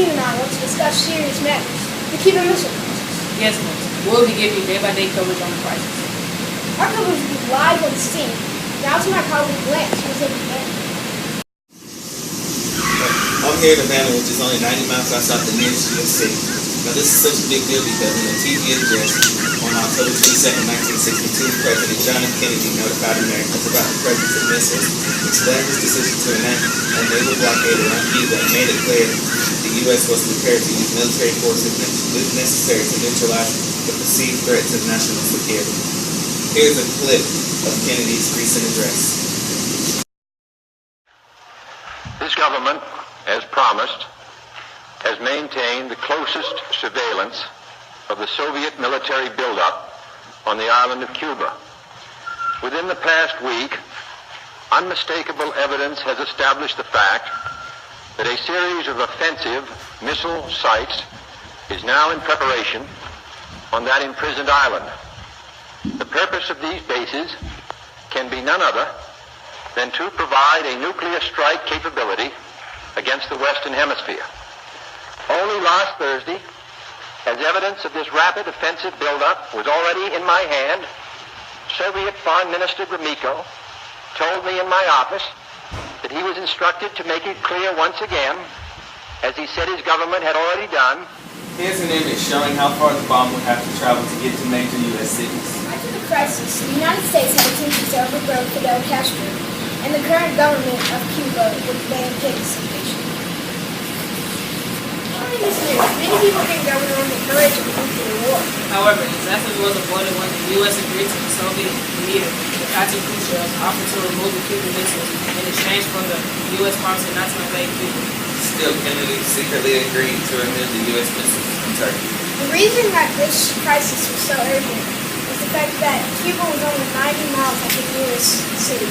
team and I want to discuss serious matters. The Cuban Missile Crisis. Yes, Lawson. We'll be giving you day-by-day coverage on the crisis. Our coverage will be live on the scene. Now to my colleague Lance, who is in Havana. I'm here in Havana, which is only 90 miles outside the nearest U.S. city. Now this is such a big deal because in a TV address on October 22, 1962, President John F. Kennedy notified Americans about the presence of missiles, explained his decision to enact a naval blockade around Cuba, and made it clear the U.S. was prepared to use military force if necessary to neutralize the perceived threat to national security. Here's a clip of Kennedy's recent address. This government, as promised, has maintained the closest surveillance of the Soviet military buildup on the island of Cuba. Within the past week, unmistakable evidence has established the fact that a series of offensive missile sites is now in preparation on that imprisoned island. The purpose of these bases can be none other than to provide a nuclear strike capability against the Western Hemisphere. Only last Thursday, as evidence of this rapid offensive buildup was already in my hand, Soviet Foreign Minister Gromyko told me in my office that he was instructed to make it clear once again, as he said his government had already done. Here's an image showing how far the bomb would have to travel to get to major U.S. cities. After the crisis, the United States had attempted to overthrow Fidel Castro, and the current government of Cuba would ban participation. During this news, many people think that we were on the verge of a nuclear war. However, disaster was avoided when the U.S. agreed to the Soviet leader, Mikhail Khrushchev's offer to remove the Cuban missiles in exchange for the U.S. promise not to invade Cuba. Still, Kennedy secretly agreed to remove the U.S. missiles from Turkey. The reason that this crisis was so urgent was the fact that Cuba was only 90 miles from the nearest city.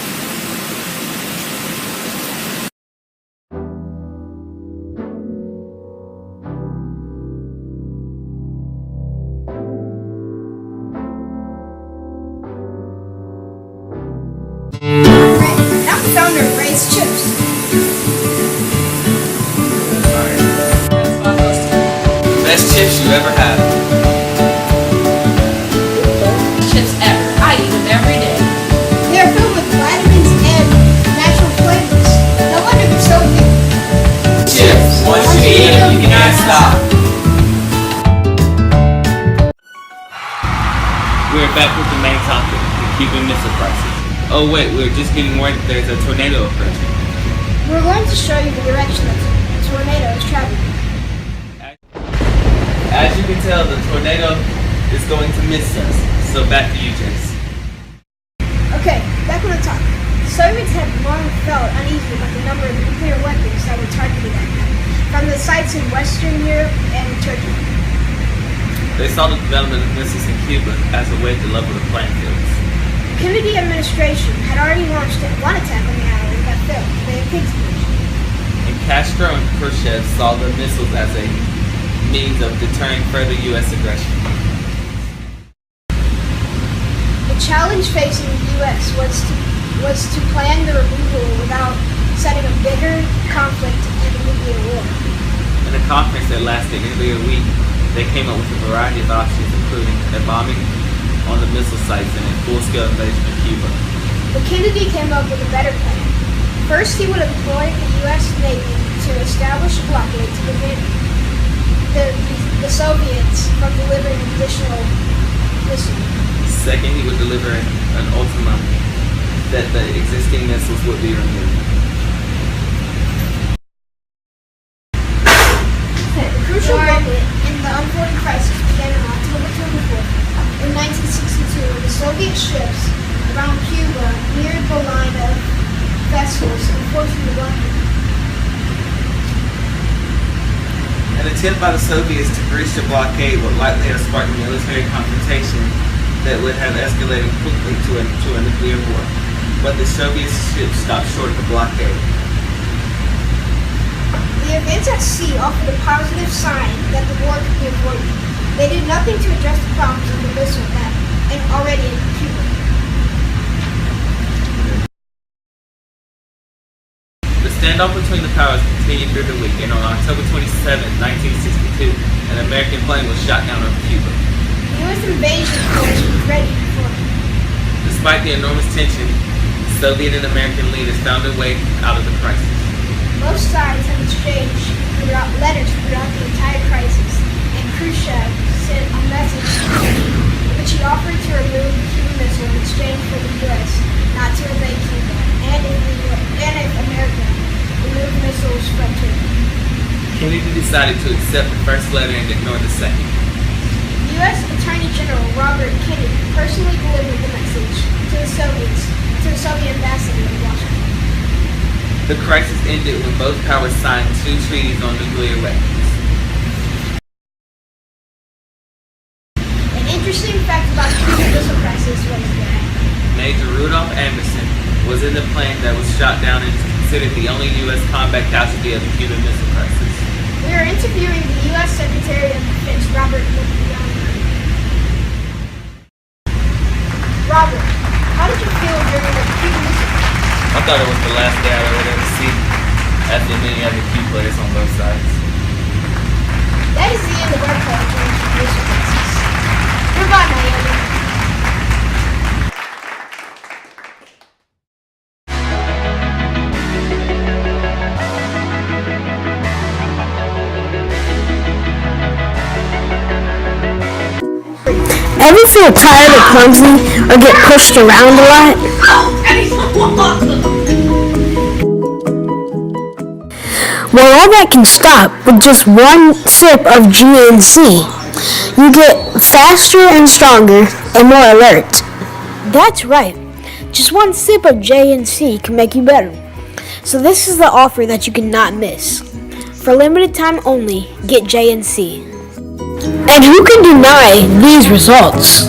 Now we found our raised chips. Best chips you ever had. Chips ever. I eat them every day. They are filled with vitamins and natural flavors. No wonder they're so good. Chips. Once you eat them, you can't stop. We're back with the main topic, the Cuban Missile Crisis. Oh wait, we're just getting word that there's a tornado approaching. We're going to show you the direction that the tornado is traveling. As you can tell, the tornado is going to miss us. So back to you, Jace. Okay, back on the topic. The Soviets had long felt uneasy about the number of nuclear weapons that were targeted at them from the sites in Western Europe and Turkey. They saw the development of missiles in Cuba as a way to level the playing fields. The Kennedy administration had already launched one attack on the island that failed, the Bay of Pigs invasion. And Castro and Khrushchev saw the missiles as a means of deterring further U.S. aggression. The challenge facing the U.S. was to plan the removal without setting a bigger conflict and a nuclear war. In a conference that lasted nearly a week, they came up with a variety of options, including a bombing on the missile sites and a full-scale invasion of Cuba. But Kennedy came up with a better plan. First, he would employ the U.S. Navy to establish a blockade to prevent the Soviets from delivering additional missiles. Second, he would deliver an ultimatum that the existing missiles would be removed. The crucial moment in the unfolding crisis began on October 24th. In 1962, the Soviet ships around Cuba neared the line of vessels enforcing the blockade. An attempt by the Soviets to breach the blockade would likely have sparked a military confrontation that would have escalated quickly to a nuclear war. But the Soviet ships stopped short of the blockade. The events at sea offered a positive sign that the war could be avoided. They did nothing to address the problems of the missile attack and already in Cuba. The standoff between the powers continued through the week, and on October 27, 1962, an American plane was shot down over Cuba. The U.S. invasion force was ready for it. Despite the enormous tension, Soviet and American leaders found their way out of the crisis. Both sides have exchanged letters throughout the entire crisis, and Khrushchev sent a message in which he offered to remove the Cuban missile in exchange for the U.S. not to invade Cuba, and if America removed missiles from Cuba. Kennedy decided to accept the first letter and ignore the second. U.S. Attorney General Robert Kennedy personally delivered the message to the Soviet ambassador in Washington. The crisis ended when both powers signed 2 treaties on nuclear weapons. An interesting fact about the Cuban Missile Crisis was that Major Rudolph Anderson was in the plane that was shot down and is considered the only U.S. combat casualty of the Cuban Missile Crisis. we are interviewing the U.S. Secretary of Defense, Robert. Robert, how did you feel during the Cuban Missile Crisis? I thought it was the last day I would ever see after many other key players on both sides. That is the end of our coverage on the Cuban Missile Crisis. Goodbye, Miami. Ever feel tired or clumsy or get pushed around a lot? Well, all that can stop with just one sip of GNC. You get faster and stronger and more alert. That's right. Just one sip of JNC can make you better. So this is the offer that you cannot miss. For limited time only, get JNC. And who can deny these results?